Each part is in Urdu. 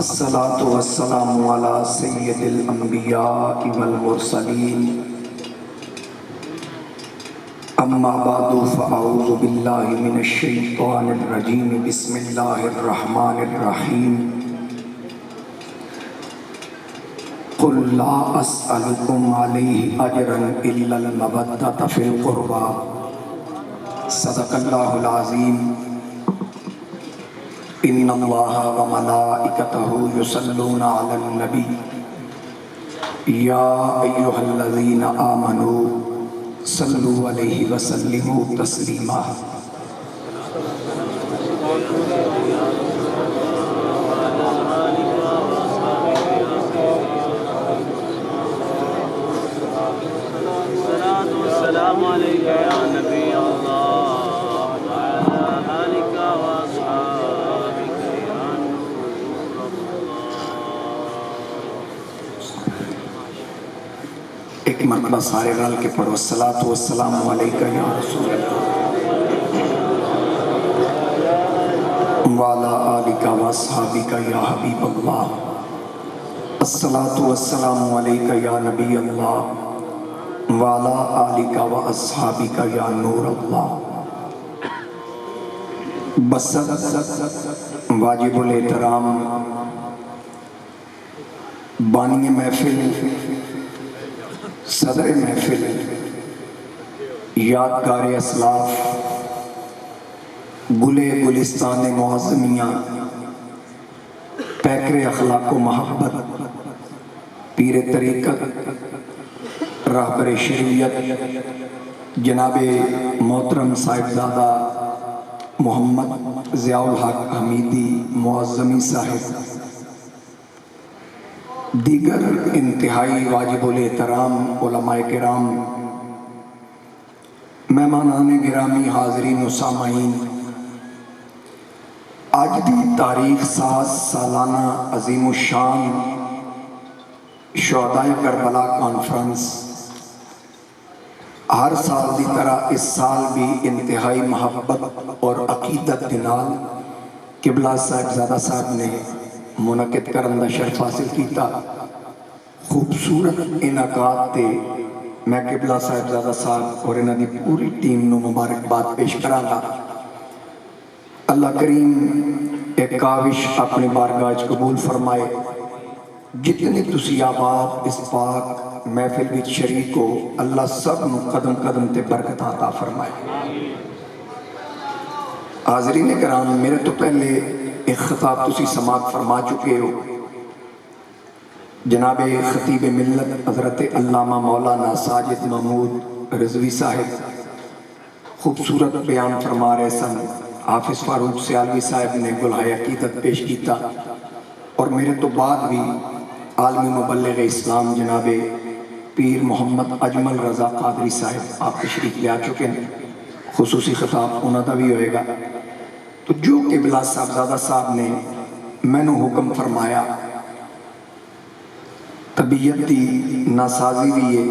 الصلاة والسلام على سید الانبیاء والمرسلین اما بعد فاعوذ باللہ من الشیطان الرجیم بسم اللہ الرحمن الرحیم قل لا اسألکم علیہ اجرا الا المودۃ فی القربى صدق اللہ العظیم ان اللہ وملائکتہ یصلون علی النبی یا ایہا الذین آمنوا صلوا علیہ وسلموا تسلیما۔ السلام علیکم یا نبی اللہ وعلی آلک واصحابک یا نور اللہ۔ ایک مرتبہ سارے رل کے پڑھو الصلاۃ والسلام علیکہ یا رسول اللہ وعلی آلک واصحابک یا حبیب اللہ۔ الصلاۃ والسلام علیکہ یا نبی اللہ وعلی آلک واصحابک یا نور اللہ۔ بسط واجب الاحترام بانی محفل، صدر محفل، یادگار اسلاف، گلے گلستان معظمیہ، پیکر اخلاق و محبت، پیر طریقت، رہبر شریعت جناب محترم صاحبزادہ محمد ضیاء الحق حمیدی معظمی صاحب، دیگر انتہائی واجب الاحترام علماء کرام، مہمانان گرامی، حاضرین و سامعین، آج بھی تاریخ ساز سالانہ عظیم الشان شہدائے کربلا کانفرنس ہر سال دی طرح اس سال بھی انتہائی محبت اور عقیدت کے نال قبلہ صاحبزادہ صاحب نے منعقد کرن دا شرف حاصل کیتا۔ خوبصورت انعقاد تے میں قبلہ صاحبزادہ صاحب اور انہاں دی پوری ٹیم نو مبارکباد پیش کراں گا۔ اللہ کریم ایک کاوش اپنی بارگاہ وچ قبول فرمائے۔ جتنے تسی آباد اس پاک محفل وچ شریک ہو، اللہ سب نو قدم قدم تے برکت عطا فرمائے۔ حاضرین کرام، میرے تو پہلے ایک خطاب تسی سماعت فرما چکے ہو۔ جناب خطیب ملت حضرت علامہ مولانا ساجد محمود رضوی صاحب خوبصورت بیان فرما رہے سن۔ حافظ فاروق سیالوی صاحب نے گلہائے عقیدت پیش کیتا، اور میرے تو بعد بھی عالمی مبلغ اسلام جناب پیر محمد اجمل رضا قادری صاحب آپ تشریف لے آ چکے ہیں۔ خصوصی خطاب انہاں دا بھی ہوئے گا۔ تو جو قبلہ صاحبزادہ صاحب نے میں نو حکم فرمایا، طبیعت دی ناسازی بھی ہے،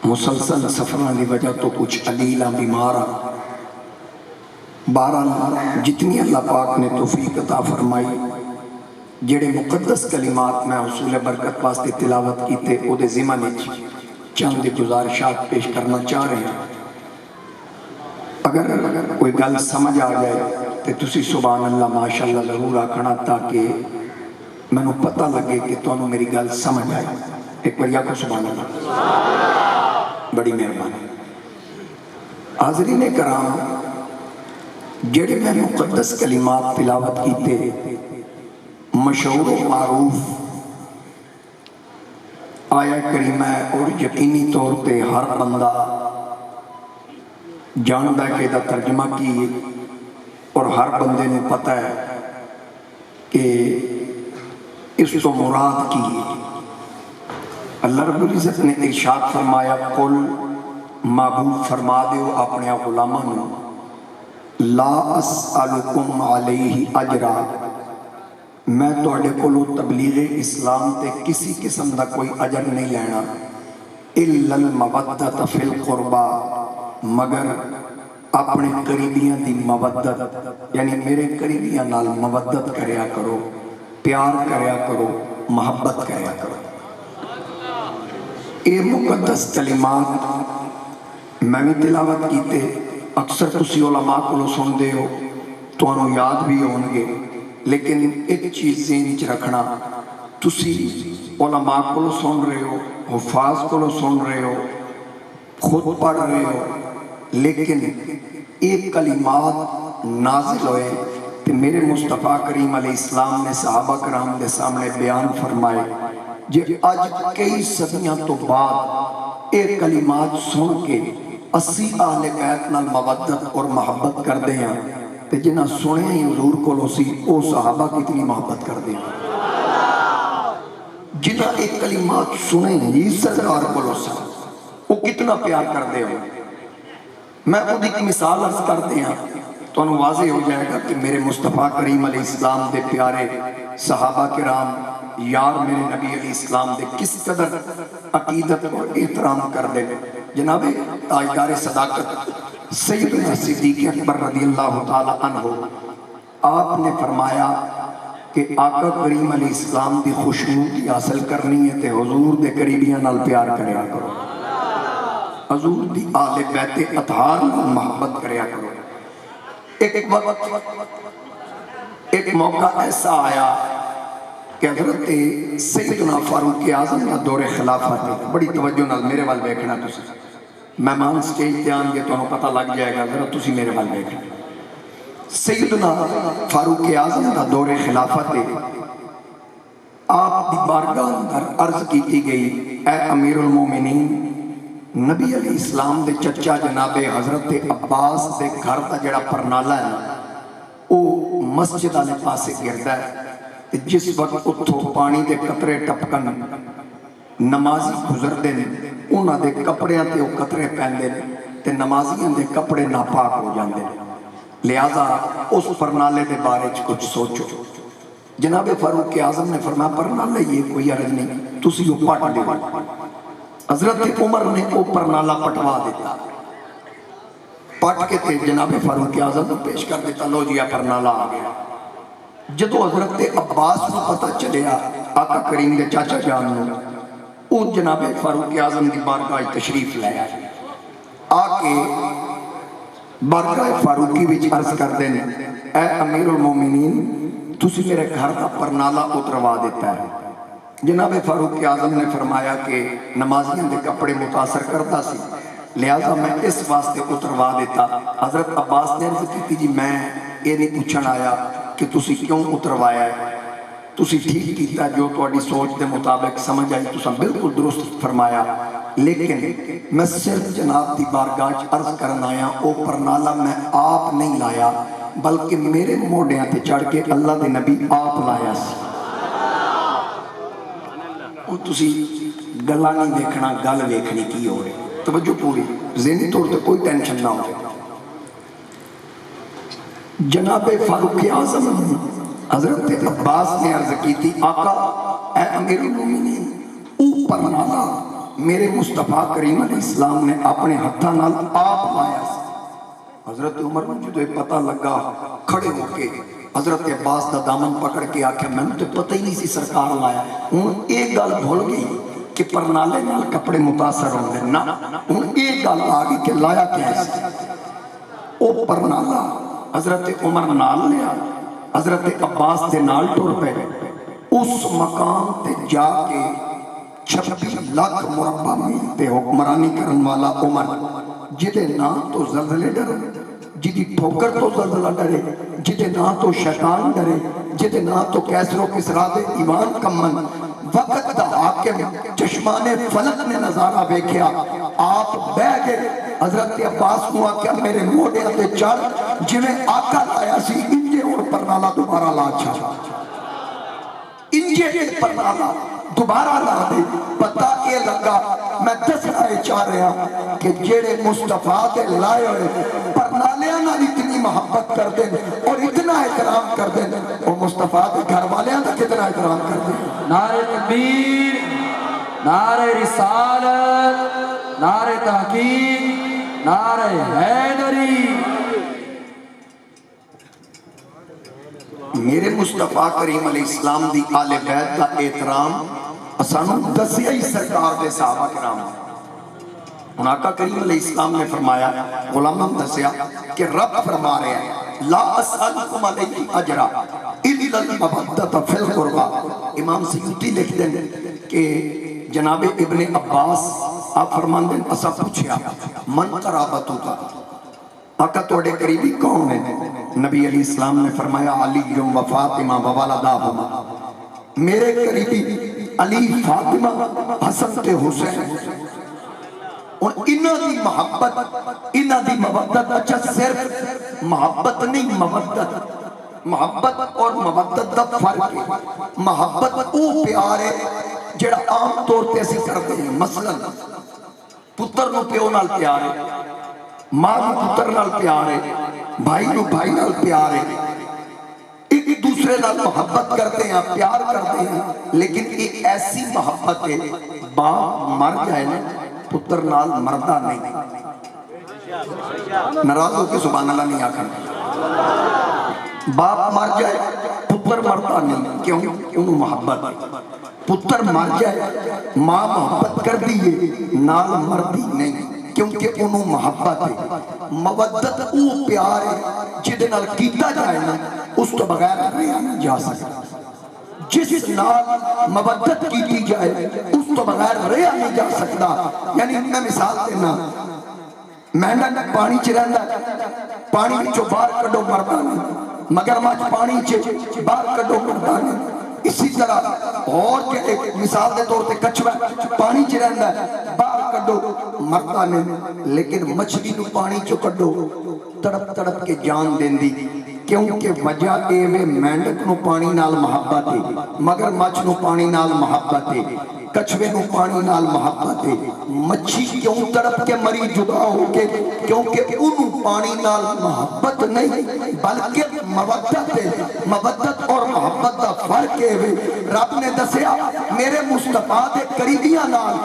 مسلسل سفران دی وجہ تو کچھ علیلہ بیمارہ، بہرحال جتنی اللہ پاک نے توفیق عطا فرمائی، جڑے مقدس کلمات میں حصول برکت واسطے تلاوت کیتے او دے ضمن وچ چند گزارشات پیش کرنا چاہ رہے ہیں۔ اگر کوئی گل سمجھ آ جائے تو تسی سبحان اللہ ماشاءاللہ ضرور آکھنا، تاکہ میں نو پتہ لگے کہ تانوں میری گل سمجھ آئی۔ ایک بار یا کو سبحان اللہ، بڑی مہربانی۔ حاضرین کرام، جڑے میں مقدس کلمات تلاوت کیتے مشہور و معروف آیا کریمہ ہے، اور یقینی طور پہ ہر بندہ جاندا ہے کہ دا ترجمہ کی، اور ہر بندے نے پتہ ہے کہ اس تو مراد کی ہے۔ اللہ رب العزت نے ارشاد فرمایا، قل محبوب فرما دیو اپنے غلاماں نو، لا اسألکم علیہ اجرا، میں توڑے کولو تبلیغ اسلام تے کسی قسم دا کوئی اجر نہیں لینا، الا المودۃ فی القربى، مگر اپنے قریبیاں دی مودت، یعنی میرے قریبیاں نال مودت کریا کرو، پیار کریا کرو، محبت کریا کرو۔ اے مقدس کلمات میں بھی تلاوت کیتے، اکثر تسی علماء کو سن دے ہو، تو انہوں یاد بھی ہوں گے، لیکن ایک چیز ذہن چ رکھنا، تسی علماء کو سن رہے ہو، حفاظ کو سن رہے ہو، خود پڑھ رہے ہو، لیکن ایک کلمات نازل ہوئے کہ میرے مصطفیٰ کریم علیہ السلام نے صحابہ کرام دے سامنے بیان فرمائے جے آج کئی صدیاں تو بعد ایک کلمات سن کے 80 اہل بیت نال مودت اور محبت کر دے ہیں، تے جنہ سنے ہی حضور کو سی او صحابہ کتنی محبت کر دے ہیں، جنہ ایک کلمات سنے ہی سرکار کو سی وہ کتنا پیار کر دے ہو۔ میں خود ایک مثال عرض کر دے ہیں تو انہوں واضح ہو جائے گا کہ میرے مصطفیٰ کریم علیہ السلام دے پیارے صحابہ کرام یار میرے نبی علیہ السلام دے کس قدر عقیدت اور احترام کر دے۔ جناب تاجدار صداقت سیدنا صدیق اکبر رضی اللہ تعالی عنہ آپ نے فرمایا کہ آقا کریم علیہ السلام دی خوشنودی حاصل کرنی ہے تے حضور دے قریبیاں نال پیار کریا کرو، حضور دی آل بیت اطہار نال محبت کریا کرو۔ ایک موقع ایسا آیا کہ حضرت سیدنا فاروق اعظم کا دور خلافت ہے، بڑی توجہ نال میرے وال دیکھنا تسی، مہمان سٹیج تے آن گے تو انہوں پتہ لگ جائے گا، ذرا تسی میرے وال دیکھنا۔ سیدنا فاروق اعظم کا دور خلافت ہے، آپ دی بارگاہ اندر عرض کی گئی اے امیر المومنین، نبی علیہ السلام دے چچا جناب حضرت عباس دے گھر دا جڑا پرنالا ہے وہ مسجد والے پاسے گردا ہے، جس وقت اتھو پانی دے قطرے ٹپکن نمازی گزردے نے انہاں دے کپڑیاں تے وہ قطرے پہندے نے تے نمازیاں دے کپڑے ناپاک ہو جاندے نے، لہذا اس پرنالے دے بارے کچھ سوچو۔ جناب فاروق اعظم نے فرمایا پرنالے یہ کوئی عرض نہیں، تسی وہ پٹ دے۔ حضرت عمر نے وہ پرنالا پٹوا دیتا، پٹ کے تے جناب فاروق اعظم نے پیش کر دیتا، لو جی پرنالا آ گیا۔ جدو حضرت عباس کو پتہ چلیا آقا کریم دے چاچا جان نے، وہ جناب فاروق اعظم کی بارگاہ تشریف لے آ کے بارگاہ فاروقی وچ عرض کر دیں اے امیر المومنین تسی میرے گھر کا پرنالا اتروا دیتا ہے۔ جناب فاروق اعظم نے فرمایا کہ نمازیاں دے کپڑے متاثر کرتا سی، لہذا میں اس واسطے اتروا دیتا۔ حضرت عباس نے عرض کی جی میں یہ نہیں پوچھن آیا کہ تسی کیوں اتروایا ہے، تسی ٹھیک کیتا جو تہاڈی سوچ دے مطابق سمجھ آئی، تساں بالکل درست فرمایا، لیکن میں صرف جناب دی بارگاہ عرض کرنا آیا او پرنالا میں آپ نہیں لایا بلکہ میرے موڑیاں تے چڑھ کے اللہ دے نبی آپ لایا سی۔ وہ تسی گلا نہیں دیکھنا، گل دیکھنی کی ہو رہی، توجہ پوری ذہنی طور تے کوئی ٹینشن نہ ہو۔ جناب فاروق اعظم حضرت عباس نے عرض کی تھی آقا اے امیر المومنین اوپر نالا میرے مصطفیٰ کریم علیہ السلام نے اپنے ہتھاں نال آپ لایا سی۔ حضرت عمر نے جو پتہ لگا کھڑے ہو کے حضرت عباس دا دامن پکڑ کے آکھیا میں نے تو پتہ ہی نہیں سی سرکار لایا، ہوں ایک گل بھول گئی کہ پرنالے نال کپڑے متاثر ہوں گے، نہ ہوں ایک گل آ گئی کہ لایا کیسے۔ او پرنالا حضرت عمر نال لیا، حضرت عباس دے نال ٹر پہ اس مقام تے جا کے 26 لاکھ مربع میل تے حکمرانی کرن والا عمر جدے نام تو زلزلے ڈرے، جدی ٹھوکر تو زلزلہ ڈرے، جدے نام تو شیطان ڈرے، جدے نام تو کیسر و کسرا دے ایوان کمن، وقت دا حاکم چشمان فلک نے نظارہ بیکھیا، آپ بہ گئے۔ حضرت عباس کو آکھیا میرے موڑے تے چڑھ جویں آقا لایا سی انجے اور پرنالا دوبارہ لا چھا، انجے پرنالا دوبارہ لا دے۔ پتہ اے لگا میں دسنا چاہ رہا کہ جیڑے مصطفیٰ دے لائے ہوئے پرنالیاں نال اتنی محبت کر دیں اور اتنا احترام کر دیں، اور مصطفیٰ دے گھر والیاں دا کتنا احترام کر دیں۔ نعرہ تکبیر، نعرہ رسالت، نعرہ تحقیق، نعرہ حیدری۔ میرے مصطفیٰ کریم علیہ السلام دی آل بیت کا احترام اسانوں دسیا ہی سرکار دے صحابہ کرام ہن آقا کریم علیہ السلام نے فرمایا غلاماں دسیا کہ رب فرما رہے ہیں لا اسألکم علیہ اجرا الا المودۃ فی القربى. امام سیوطی لکھتے ہیں کہ جناب ابن عباس آپ فرماندے ہیں اسا پوچھیا من قرابتو کا آقا توڑے قریبی کون ہیں؟ نبی علیہ السلام نے فرمایا علی و فاطمہ و والداہما. میرے قریبی علی، فاطمہ، حسن تے حسین. اور انہاں دی محبت، انہاں دی مودت، اچھا صرف محبت نہیں، محبت اور مودت دا فرق ہے. محبت او پیار ہے جڑا عام طور تے اسی کرتے ہیں. مثلا پتر نو پیو نال پیار ہے، ماں نو پتر نال پیار ہے، بھائی نو بھائی نال پیار ہے، ایک دوسرے نال محبت کرتے ہیں، پیار کرتے ہیں. لیکن یہ ایسی محبت ہے باپ مر جائے نا پتر نال مردہ نہیں. ناراض ہو کے سبحان اللہ نہیں آکھا. باپ مر جائے پتر مردہ نہیں. کیوں؟ انہوں محبت. پتر مر جائے ماں محبت کر دیئے نال مردی نہیں، کیونکہ انہوں محبت ہے. مودت او پیار ہے جدے نال کیتا جائے نا اس تو بغیر رہا نہ جا سکتا. جس نال مودت کی جائے اس تو بغیر رہا نہیں جا سکتا. یعنی میں مثال دینا، مینڈک پانی چ رہندا پانی وچوں باہر کڈو مردا نہیں، مگرمچھ پانی چ باہر کڈو مردا نہیں. اسی طرح اور کہ مثال دے طور تے کچھوا پانی چ رہندا ہے باہر کڈو مردا نہیں، لیکن مچھلی نو پانی چوں کڈو تڑپ تڑپ کے جان دیندی. کیونکہ وجہ اے وے مینڈک نو پانی نال محبت ہے، مگرمچھ نو پانی نال محبت ہے، کچھوے نو پانی نال محبت ہے. مچھی کیوں تڑپ کے مری جدا ہو کے؟ کیونکہ انہوں پانی نال محبت نہیں بلکہ مودت ہے. مودت اور محبت دا فرق ہے. رب نے دسیا میرے مصطفیٰ دے قریبیاں نال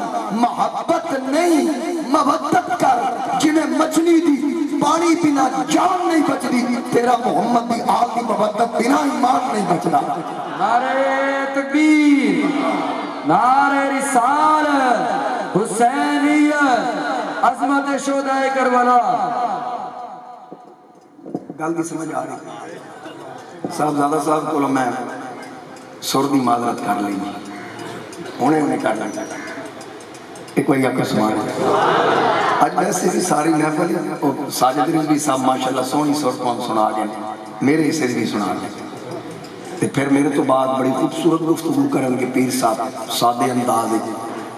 محبت نہیں مودت کر. جنہیں مچھلی دی پانی بنا جان نہیں بچ دی، تیرا محمد دی آل دی مودت بنا ایمان نہیں بچدا. نعرہ تکبیر، نعرہ رسالت، حسینیت، عظمت شہداء کربلا. گل بھی سمجھ آ رہی صاحب زیادہ صاحب کو میں سر دی معذرت کر لیں انہیں کر لیں ایک کوئی آپ کا سوال ہے. آج ویسے بھی ساری محفل ساجد رضوی صاحب ماشاءاللہ سونی سر کو ہم سنا گئے، میرے حصے بھی سنا گئے. پھر میرے تو بعد بڑی خوبصورت گفتگو کرن کے پیر صاحب سادے انداز ہے.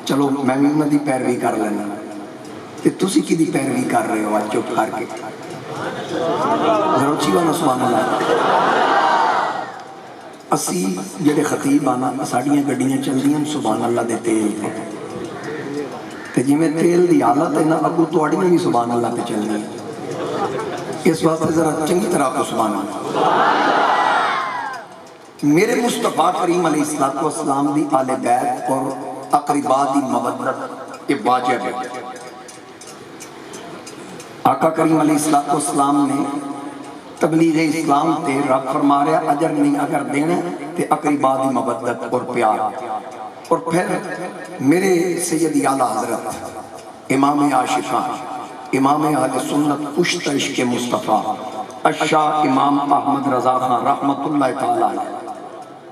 چلو میں بھی انہوں دی پیروی کر لینا. کہ تسی کی دی پیروی کر رہے ہو آج چپ کر کے؟ ذرا چیوانا سبحان اللہ. اسی جڑے خطیب آنا ساڑیاں گڑیاں چل دیاں سبحان اللہ دے تیل پہ. تے جی میں تیل دی حالت ہے نا اگو توڑی میں بھی سبحان اللہ پہ چل رہی. اس واسطے ذرا چنگی طرح کو سبحان اللہ. میرے مصطفیٰ کریم علیہ السلام دی آل بیت اور اقرباء دی مودت یہ واجب ہے. آقا کریم علیہ السلام نے تبلیغ اسلام تے رب فرما رہا اجر نہیں اگر دینا تے اقرباء دی مودت اور پیار. اور پھر میرے سیدی اعلیٰ حضرت امام عاشقان، امام اہل سنت کشت عشق مصطفیٰ الشاہ امام احمد رضا خان رحمت اللہ تعالیٰ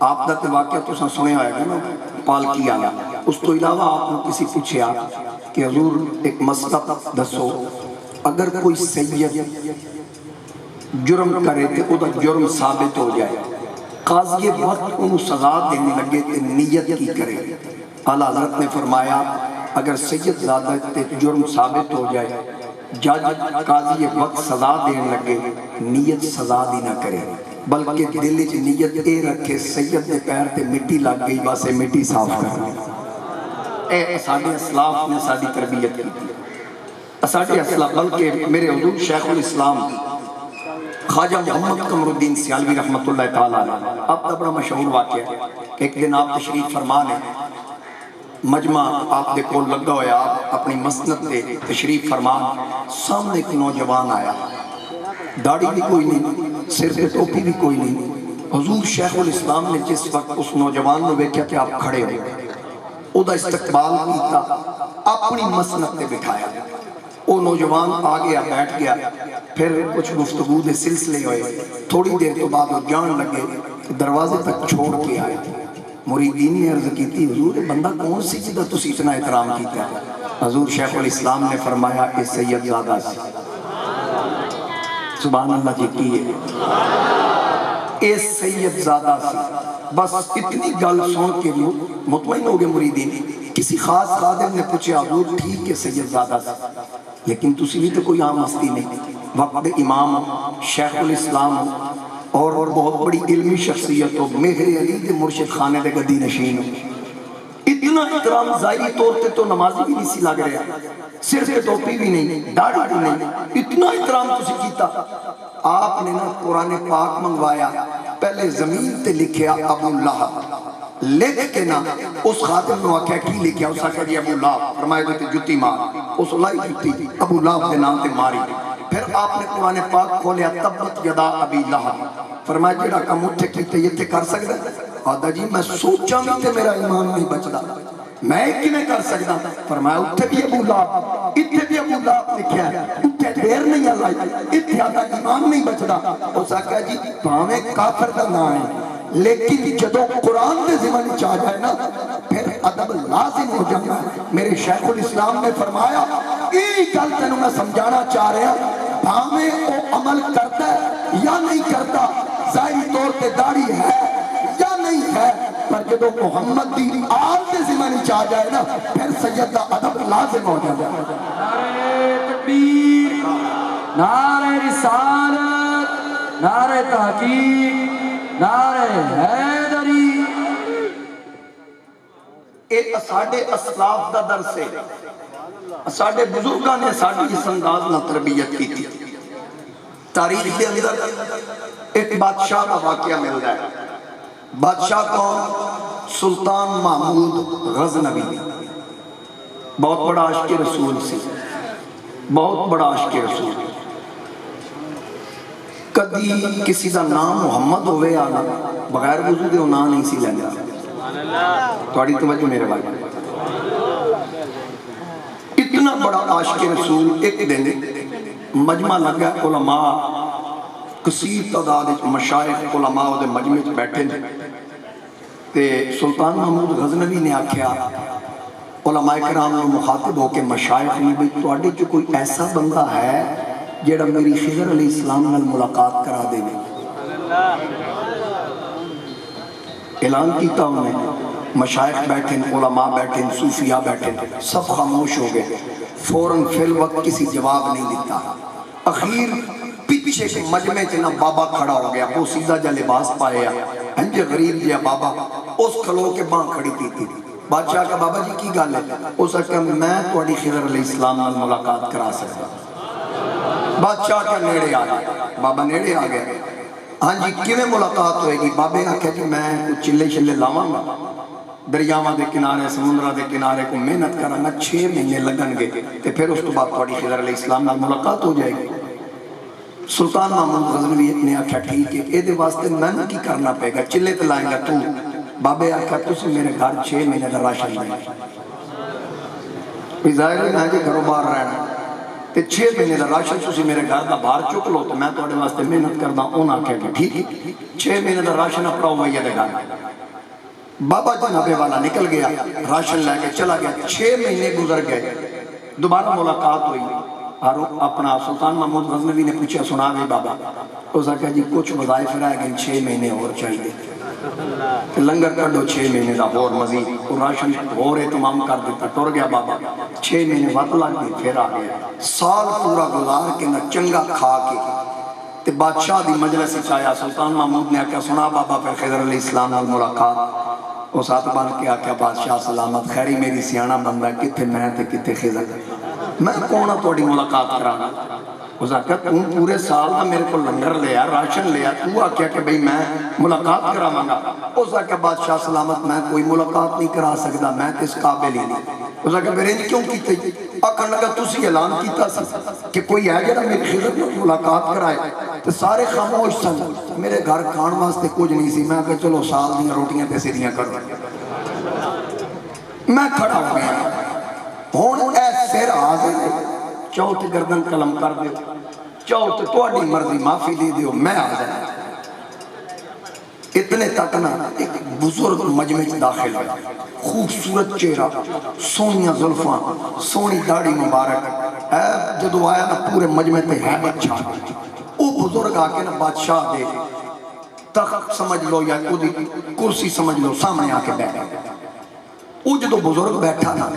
آپ دا واقعہ تو سنے ہوئے گا نا پالکی آیا. اس تو علاوہ آپ نے کسی پوچھیا کہ حضور ایک مسئلہ دسو اگر کوئی سید جرم کرے تے او دا جرم ثابت ہو جائے قاضی وقت انہوں سزا دینے لگے تے نیت کی کرے. اعلیٰ حضرت نے فرمایا اگر سید زیادہ تے جرم ثابت ہو جائے جج قاضی وقت سزا دینے لگے نیت سزا دی نہ کرے بلکہ دل چ نیت اے رکھے سید دے پیر تے مٹی لگ گئی بس مٹی صاف کرنے. اے ساڈے اسلاف نے ساری تربیت کی. ساڈے اسلاف بلکہ میرے حضور شیخ الاسلام خواجہ محمد قمر الدین سیالوی رحمت اللہ تعالیٰ اب تا بڑا مشہور واقعہ ہے. ایک دن آپ تشریف فرما لیں مجمع آپ دے کول لگا ہویا آپ اپنی مسند دے تشریف فرما سامنے ایک نوجوان آیا داڑھی بھی کوئی نہیں سر پہ ٹوپی بھی کوئی نہیں حضور شیخ الاسلام نے جس وقت اس نوجوان نے ویکھیا کہ آپ کھڑے ہو، او دا استقبال کیتا، اپنی مسند پہ بٹھایا، وہ نوجوان آ گیا بیٹھ گیا، پھر کچھ گفتگو دے سلسلے ہوئے، تھوڑی دیر تو بعد وہ جان لگے، دروازے تک چھوڑ کے آئے۔ مریدین نے عرض کی تھی حضور بندہ کون سی جدہ تسی اتنا احترام کیتا ہے؟ حضور شیخ الاسلام نے فرمایا اے سید زادہ سے، سبحان اللہ جی کی ہے، اے سید زادہ سے، بس اتنی گل سن کے مطمئن ہو گئے مریدین۔ کسی خاص خادم نے پوچھا حضور ٹھیک ہے سید زادہ سے، لیکن تسی بھی تو کوئی عام ہستی نہیں، وقت امام شیخ الاسلام اور بہت بڑی علمی شخصیت ہو، مہر علی دے مرشد خانے دے گدی نشین ہو، اتنا احترام ظاہری طور پہ تو نمازی بھی نہیں سی لگ رہا، سر پہ ٹوپی بھی نہیں، داڑھی بھی نہیں، اتنا احترام تسی کیتا۔ آپ نے نا قرآن پاک منگوایا، پہلے زمین تے لکھیا ابو لہب، لکھ کے نا اس خاتم نے آکھیا کی لکھیا، اس آکھیا جی ابو لہب، فرمایا دیتے جتی مار، اس لائی جتی ابو لہب دے نام تے ماری۔ پھر آپ نے قرآن پاک کھولیا تبت یدا ابی لہب، فرمایا جیڑا کم اٹھے کیتے یہ تے کر سکتا ہے؟ آدھا جی میں سوچا بھی تے میرا ایمان نہیں بچدا، میں کیویں کر سکتا؟ فرمایا اتھے بھی ابو لہب، اتھے بھی ابو لہب لکھیا ہے، اتھے دیر نہیں آلائی، اتھے آدھا ایمان نہیں بچدا۔ اس آکھیا جی بھاویں کافر دا نہ ہے، لیکن جدو قرآن دے زمانے چاہ جائے نا پھر ادب لازم ہو جانا ہے۔ میرے شیخ الاسلام نے فرمایا ایک گل تینوں میں سمجھانا چاہ رہا، بھاویں وہ عمل کرتا ہے یا نہیں کرتا، ظاہری طور پہ داڑھی ہے یا نہیں ہے، پر جدو محمد دی آل دے زمانے چاہ جائے نا پھر سید دا ادب لازم ہو جاتا ہے۔ نعرہ تکبیر، نعرہ رسالت، نعرہ تحقیق، نعرہ حیدری۔ ایک ساڑھے اسلاف دا درس ہے، ساڑھے بزرگاں نے ساڑھے اس انداز نہ تربیت کی تھی۔ تاریخ کے اندر ایک بادشاہ کا واقعہ مل رہا ہے، بادشاہ کون؟ سلطان محمود غزنوی، بہت بڑا عاشق رسول سی، بہت بڑا عاشق رسول۔ کدی کسی دا نام محمد ہوئے آنا بغیر وضو دے نام نہیں سی لینا۔ تھوڑی توجہ میرے بھائی، اتنا بڑا عاشق رسول۔ ایک دن مجمع لگا، علماء کثیر تعداد مشائخ علماء دے مجمع وچ بیٹھے تے سلطان محمود غزنوی نے آکھیا علماء کرام نے مخاطب ہو کے مشائخ نے بھی تواڈے چ کوئی ایسا بندہ ہے جیڑا میری خضر علیہ السلام نال ملاقات کرا دے۔ اعلان کیتا انہوں نے، مشائخ بیٹھیں، علماء بیٹھیں، صوفیاء بیٹھیں، سب خاموش ہو گئے، فوراً فی الوقت کسی جواب نہیں دیتا۔ اخیر پیچھے کے مجمع چنا بابا کھڑا ہو گیا، وہ سیدھا جا لباس پایا، ہنجے غریب جیا بابا، اس کھلو کے باں کھڑی تھی۔ بادشاہ کا بابا جی کی گل ہے؟ اس کہا میں تواڈی خضر علیہ السلام نال ملاقات کرا سکتا۔ بادشاہ کا نیڑے آ گیا، بابا نیڑے آ گیا، ہاں جی کیویں ملاقات ہوئے گی؟ بابے آکھیا جی میں کچھ چلے چلے لاواں گا، دریاواں دے کنارے سمندراں دے کنارے کو محنت کراں گا، 6 مہینے لگن گے تے پھر اس تو بعد تواڈی خضر علیہ السلام نال ملاقات ہو جائے گی۔ سلطان محمود غزنوی نے آکھیا ٹھیک ہے، اے دے واسطے میں کی کرنا پے گا؟ چلے تے لائیں گا تو؟ بابے آکھیا تسی میرے گھر 6 مہینے دا راشن دیں۔ ظاہر ہے میں جی گھروں باہر رہنا تے 6 مہینے دا راشن تسی میرے گھر دا باہر چک لو تو میں تواڈے واسطے محنت کردا۔ انہاں آکھیا کہ ٹھیک ہے، 6 مہینے دا راشن اپنا ہوئے دے گھر۔ بابا جنابے والا نکل گیا، راشن لے کے چلا گیا، 6 مہینے گزر گئے، دوبارہ ملاقات ہوئی۔ اور اپنا سلطان محمود غزنوی نے پوچھا سنا بھی بابا، اس نے کہا جی کچھ وظائف رہ گئے، 6 مہینے اور چاہیے، لنگر کڈو 6 مہینے دا اور مزید، اور راشن اور اہتمام کر دیتا۔ ٹر گیا بابا، 6 مہینے وقت لگ گئے، پھر آ گیا، سال پورا گزار کے نہ چنگا کھا کے تے بادشاہ دی مجلس آیا۔ سلطان محمود نے آکھیا سنا بابا پھر خضر علیہ السلام نال ملاقات۔ اس ہاتھ بن کے آکھیا بادشاہ سلامت، خیری میری سیانا بندہ، کتے میں تے کتے خضر، میں کون ہاں تواڈی ملاقات کرانا؟ اس نے کہا تم پورے سال دا میرے کو لنگر لیا، راشن لیا، تو آکھیا کہ بھئی میں ملاقات کراواں گا۔ اس نے کہا بادشاہ سلامت میں کوئی ملاقات نہیں کرا سکتا، میں تے اس قابل ہی نہیں۔ اس نے کہا پھر انج کیوں کیتے؟ آکھن لگا تسی اعلان کیتا سی کہ کوئی ہے جڑا میری خدمت میں ملاقات کرائے، تو سارے خاموش سن، میرے گھر کھان واسطے کچھ نہیں سی، میں کہا چلو سال دیاں روٹیاں تے سیدیاں کرو، میں کھڑا ہو گیا، ہون اے سر حاضر ہے، چاہو تے گردن قلم کر دیو، چاہو تے تواڈی مرضی معافی دے دیو، میں حاضر ہوں۔ اتنے تک نہ ایک بزرگ مجمع داخل ہے، خوبصورت چہرہ، سونیاں زلفاں، سونی داڑھی مبارک، جدو آیا نا پورے مجمع تے ہے بادشاہ، وہ بزرگ آ کے نا بادشاہ دے تخت سمجھ لو یا کدی کرسی سمجھ لو سامنے آ کے بیٹھا، وہ جدو بزرگ بیٹھا نا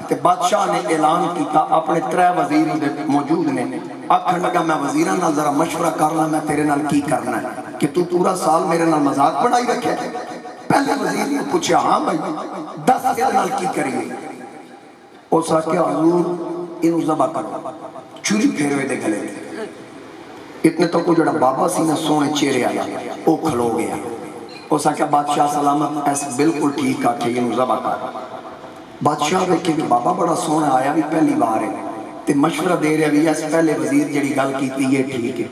تے بادشاہ نے اعلان کیتا، اپنے 3 وزیر دے موجود نے، آکھن لگا میں وزیران نال ذرا مشورہ کرنا، میں تیرے نال کی کرنا ہے کہ تو پورا سال میرے نال مذاق بنائی رکھے۔ پہلے وزیر نے پوچھا ہاں بھائی 10 کے نال کی کریے؟ اس نے کہا حضور انہوں ذبح کرو، چھری پھیروے دے گلے دے۔ اتنے تو کوئی جڑا بابا سی نا سونے چہرے آیا وہ کھلو گیا، اس نے کہا بادشاہ سلامت ایسے بالکل ٹھیک آکھے انہوں ذبح کرو۔ بادشاہ دیکھے کہ بابا بڑا سونا آیا بھی پہلی بار ہے تے مشورہ دے رہے بھی ایسے پہلے وزیر جڑی گل کیتی یہ ٹھیک ہے۔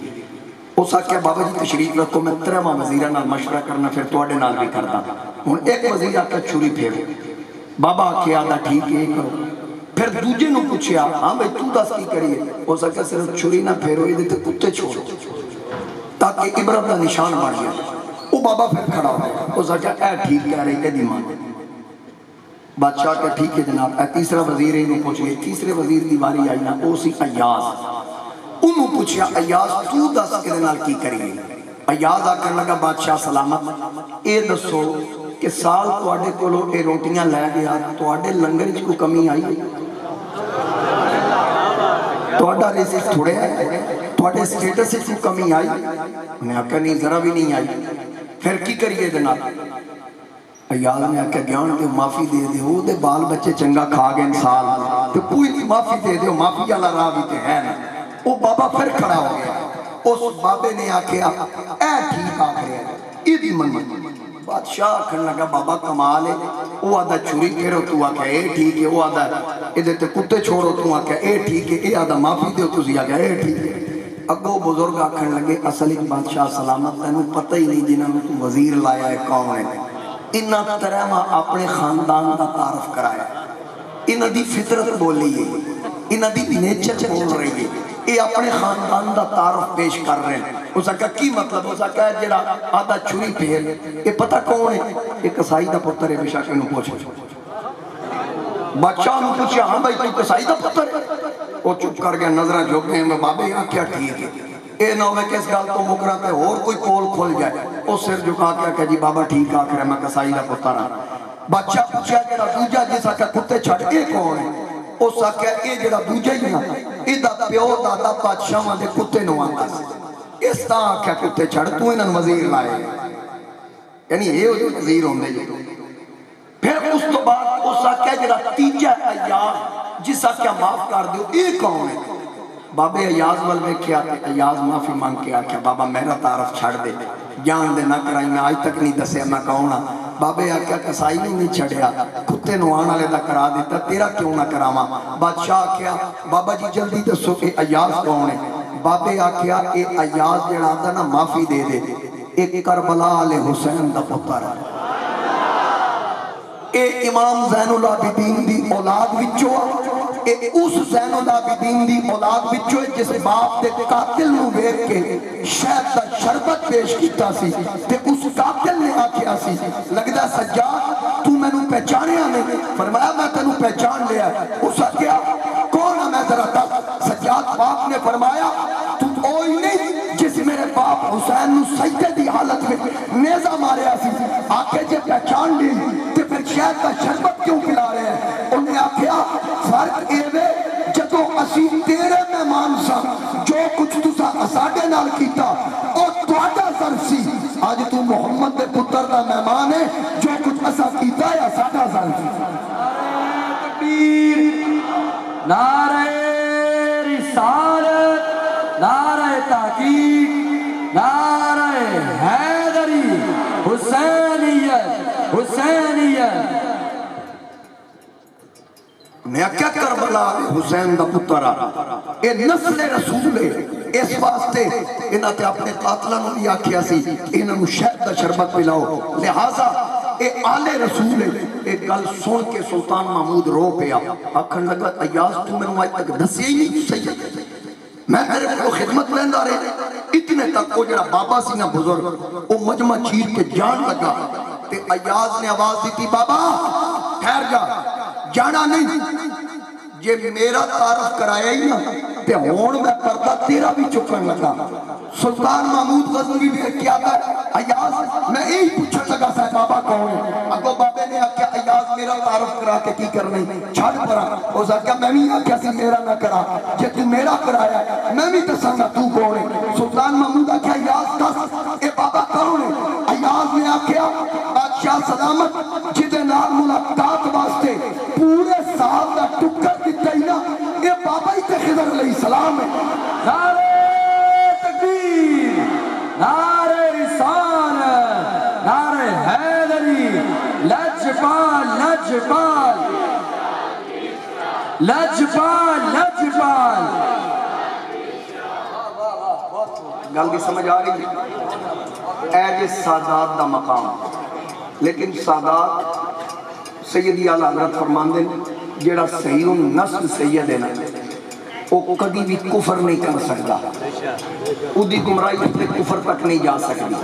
اس نے کہا بابا جی تشریف رکھو، میں 3 وزیراں نال مشورہ کرنا پھر تواڈے نال بھی کردا، ہن ایک وزیر آکھا چھری پھیرو، بابا آکھے آدھا ٹھیک ہے کرو، پھر دوجے نو پوچھیا ہاں بھائی تو دس کی کریے؟ اس نے کہا صرف چھری نہ پھیرو یہ تے کتے چھوڑو تاکہ عبرت کا نشان بن جائے۔ وہ بابا پھر کھڑا ہو گیا، اس نے کہا اے ٹھیک کہہ رہے کہ مان۔ بادشاہ کا ٹھیک ہے جناب، اے تیسرا وزیر ہے انہوں پوچھ گئے، تیسرے وزیر دی باری آئی نا او سی ایاز، انہوں پوچھیا ایاز تو دس کے نال کی کریے؟ ایاز آکر لگا بادشاہ سلامت اے دسو کہ سال تواڈے کولو اے روٹیاں لے گیا تواڈے لنگر وچ کوئی کمی آئی؟ تواڈا رزق تھوڑے ہے، تواڈے سٹیٹس وچ کوئی کمی آئی؟ انہیں آکھا نہیں ذرا بھی نہیں آئی، پھر کی کریے جناب؟ ایاز نے آکھا گیان کہ معافی دے دیو، دے بال بچے چنگا کھا گئے انسان، تو کوئی نہیں معافی دے دیو، معافی اللہ راہ بھی تے ہے نا۔ وہ بابا پھر کھڑا ہو گیا، اس بابے نے آکھیا اے ٹھیک آکھ رہے ہیں یہ دی من بادشاہ آکھن لگا بابا کمال ہے، وہ آدھا چھری پھیرو تو آکھا اے ٹھیک ہے، وہ آدھا ادھے تے کتے چھوڑو تو آکھا اے ٹھیک ہے، اے آدھا معافی دیو تو آکھا اے ٹھیک ہے۔ اگو بزرگ آکھن لگے اصل ایک بادشاہ سلامت تینوں پتہ ہی نہیں جنہوں تو وزیر لایا ہے کون ہے، انہاں ترہما اپنے خاندان دا تعارف کرایا، انہاں دی فطرت بولی ہے، انہاں دی نیچر بول رہی ہے، یہ اپنے خاندان دا تعارف پیش کر رہے ہیں۔ اس نے کہا کی مطلب؟ اس نے کہا جڑا آدھا چھری پھیر یہ پتہ کون ہے؟ یہ کسائی دا پتر ہے، بے شک انہوں پوچھو۔ بادشاہ نے پوچھا ہاں بھائی تو کسائی دا پتر ہے؟ وہ چپ کر گیا، نظرہ جھوک گئے میں بابے یہاں کیا ٹھیک ہے، اے نہ ہوئے کہ اس گال تو مکرہ تے اور کوئی پول کھول جائے۔ وہ سر جھکا کیا کہ جی بابا ٹھیک آکھ رہے میں کسائی دا پتر ہاں۔ بادشاہ پوچھا جڑا دوجا جیسا کہ کتے چھڑ اے کون ہے؟ اس نے کہا اے جڑا دوجا ہی نا ادھا پیو دادا بادشاہ دے کتے نو آندا سی، اس طرح آکھا کتے چھڑ تو انہاں وزیر لائے، یعنی یہ وزیر ہوندے جو۔ پھر اس تو بعد اس نے کہا جڑا تیجا ایاز جسا کیا معاف کر دیو اے کون ہے؟ بابے ایاز والوے کیا کہ ایاز معافی مانگ کے آکھا بابا میرا تعارف چھڑ دے، جان دے نہ کرائی، میں آج تک نہیں دسے میں کون ہاں۔ بابے آکھا کسائی نہیں چھڑیا، کتے نو آنا لے دا کرا دیتا، تیرا کیوں نہ کراما؟ بادشاہ آکھا بابا جی جلدی دسو کہ ایاز کون ہے؟ بابے آکھا اے ایاز جڑا دا نا معافی دے دے، ایک کربلا علیہ حسین دا پتر ہے، اے امام زین العابدین دی اولاد وچو، اے اس زین العابدین دی اولاد وچو جس باپ دے قاتل نو ویکھ کے شہد دا شربت پیش کیتا سی تے اس قاتل نے آکھیا سی لگدا سجاد تو میں نو پہچانے آنے؟ فرمایا میں تینو پہچان لیا۔ اس کیا کون ہے میں ذرا دس؟ سجاد باپ نے فرمایا تو اوہی نہیں جس میرے باپ حسین نو سجدے دی حالت میں نیزہ ماریا سی؟ آکھے جے پہچان لی تے پھر شہد کا شربت کیوں پلا رہے ہیں؟ انہیں آکھیا فرق ایوے جدو اسی تیرے مہمان سا جو کچھ تسا اساڈے نال کیتا اور تواڈا ظرف سی، آج تو محمد دے پتر دا مہمان ہے، جو کچھ اسا کیتا ہے اساڈا ظرف سی۔ تکبیر، نعرہ رسالت، نعرہ تحقیق، نعرہ حیدری، حسینیت، حسینیت۔ میں کیا کربلا حسین دا پتر اے نسل رسول ہے، اس واسطے انہاں تے اپنے قاتلاں نوں بھی آکھیا سی انہاں نوں شہد دا شربت پلاؤ، لہذا اے آل رسول ہے۔ ایک گل سن کے سلطان محمود رو پیا، آکھن لگا ایاز تو میں آج تک دسیا ہی نہیں سید، میں میرے کو خدمت لیندہ رہے۔ اتنے تک وہ جڑا بابا سی نا بزرگ وہ مجمع چیر کے جان لگا تے ایاز نے آواز دی تھی بابا ٹھہر جا، جانا نہیں، یہ میرا تعارف کرایا ہی نا تے ہون میں پردہ تیرا بھی چکن لگا۔ سلطان محمود غزنوی بھی کیا تھا ایاز میں یہی پوچھن لگا سا بابا کون ہے، اگو بابے نے آکھیا ایاز میرا تعارف کرا کے کی کرنے چھڑ پڑا، اس آکھیا میں بھی آکھیا سی میرا نہ کرا، جے تو میرا کرایا میں بھی دساں تو کون ہے۔ سلطان محمود آکھیا ایاز دس اے بابا کون ہے، ایاز نے آکھیا بادشاہ سلامت جدے نال ملاقات واسطے پورے سال دا ٹکر دیتا ہی نا اے بابا ہی تے خضر علیہ السلام ہے۔ نعرہ تکبیر، نعرہ رسالت، نعرہ حیدری، لجپال لجپال لجپال لجپال۔ گل بھی سمجھ آ رہی ہے، اے جے سادات دا مقام، لیکن سادات سیدی اعلیٰ حضرت فرماندے جیڑا صحیح نسل سید ہے نا وہ کبھی بھی کفر نہیں کر سکتا، اودی گمراہی اپنے کفر تک نہیں جا سکتی،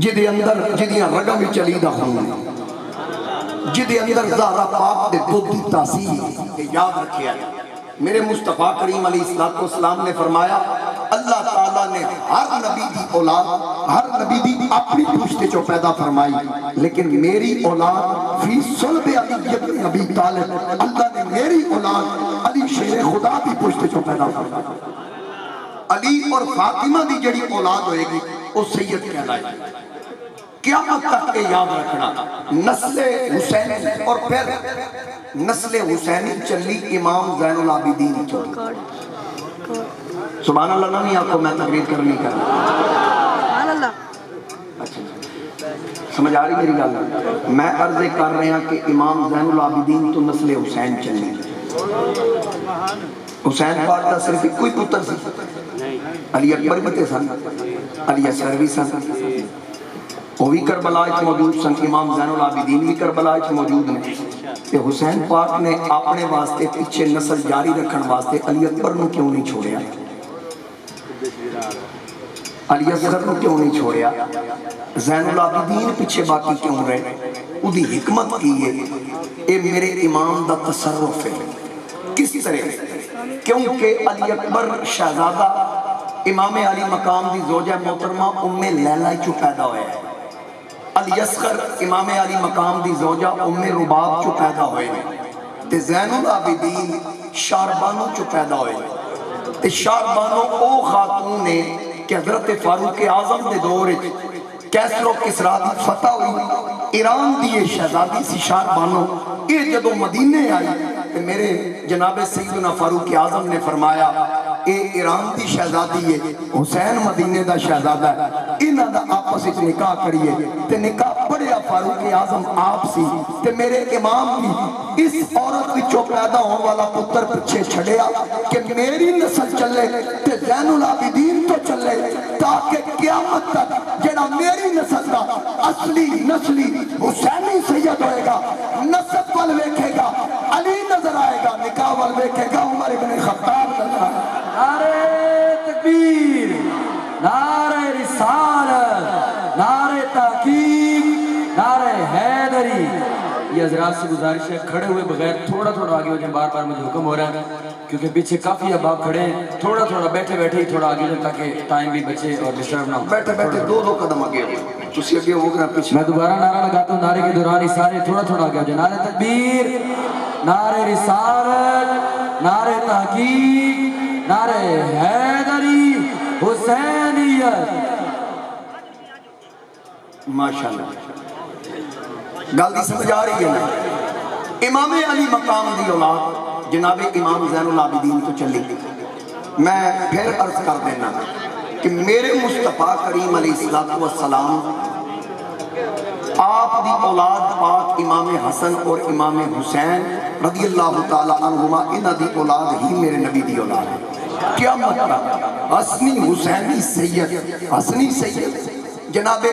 جدے اندر جدیاں رگم چلی دا خون، جدے اندر زہرہ پاک دے دودھ دی تاثیر یاد رکھیا ہے۔ میرے مصطفیٰ کریم علیہ السلام نے فرمایا اللہ تعالیٰ نے ہر نبی دی اولاد ہر نبی دی اپنی پشتے چو پیدا فرمائی، لیکن میری اولاد فی صلب علی ابن ابی طالب، اللہ نے میری اولاد علی شیر خدا دی پشتے چو پیدا فرمائی۔ علی اور فاطمہ دی جڑی اولاد ہوئے گی وہ سید کہلائے گی۔ قیامت تک کے یاد رکھنا نسل حسین اور پھر نسل حسینی چلی امام زین العابدین چلی۔ سبحان اللہ نہ نہیں آپ کو میں تقریر کرنی کر سبحان اللہ۔ اچھا سمجھ آ رہی میری گل؟ میں عرض کر رہے ہیں کہ امام زین العابدین تو نسل حسین چلی، حسین پاک دا صرف کوئی پتر سی، علی اکبر بھی تے سن، علی اصغر بھی سن، وہ بھی کربلا وچ موجود سن، امام زین العابدین بھی کربلا وچ موجود ہیں۔ کہ حسین پاک نے اپنے واسطے پیچھے نسل جاری رکھن واسطے علی اکبر نو کیوں نہیں چھوڑیا، علی اصغر نو کیوں نہیں چھوڑیا، زین العابدین پیچھے باقی کیوں رہے؟ اودی حکمت کی ہے، اے میرے امام دا تصرف ہے۔ کس طرح؟ کیونکہ علی اکبر شہزادہ امام علی مقام دی زوجہ محترمہ ام لیلہ چو پیدا ہوئے ہیں، علی اصغر امام علی مقام دی زوجہ ام رباب چو پیدا ہوئے ہیں، تے زین العابدین شاربانو چو پیدا ہوئے ہیں، تے شاربانو او خاتون نے کہ حضرت فاروق اعظم دے دور کیسر و کسرا دی فتح ہوئی، ایران دی یہ شہزادی سی شاربانو، یہ جدو مدینے آئی تے میرے جناب سیدنا فاروق اعظم نے فرمایا اے ایران دی شہزادی ہے، حسین مدینے دا شہزادہ ہے، انہاں دا آپس وچ نکاح کریے، تے نکاح پڑھیا فاروق اعظم آپ سی، تے میرے امام بھی اس عورت وچوں پیدا ہون والا پتر پیچھے چھڑیا کہ میری نسل چلے تے زین العابدین تو چلے، تاکہ قیامت تک جڑا میری نسل دا اصلی نسلی حسینی سید ہوئے گا، نسب وال ویکھے گا علی نظر آئے گا، نکاح وال ویکھے گا عمر ابن خطاب نظر آئے گا۔ نعرہ تکبیر، نعرہ رسالت، نعرہ تحقیق، نعرہ حیدری۔ یہ حضرات سے گزارش ہے کھڑے ہوئے بغیر تھوڑا تھوڑا آگے ہو جائیں، بار بار مجھے حکم ہو رہا ہے کیونکہ پیچھے کافی احباب کھڑے ہیں، تھوڑا تھوڑا بیٹھے بیٹھے ہی تھوڑا آگے جائیں تاکہ ٹائم بھی بچے اور ڈسٹرب نہ ہو۔ بیٹھے بیٹھے دو قدم آگے ہو، تسی آگے ہو گنا پیچھے۔ میں دوبارہ نعرہ لگاتا ہوں، نعرے کے دوران ہی سارے تھوڑا تھوڑا آگے ہو جائیں۔ نعرہ تکبیر، نعرہ رسالت، نعرہ تحقیق، نعرہ حیدری، حسینیت۔ ماشاءاللہ گل دی سمجھ آ رہی ہے نا؟ امام علی مقام دی اولاد جناب امام زین العابدین تو چلی۔ میں پھر عرض کر دینا کہ میرے مصطفیٰ کریم علیہ السلام آپ دی اولاد پاک امام حسن اور امام حسین رضی اللہ تعالی عنہما انہ دی اولاد ہی میرے نبی دی اولاد ہے کیا مطلب حسنی حسینی سید حسنی سید جناب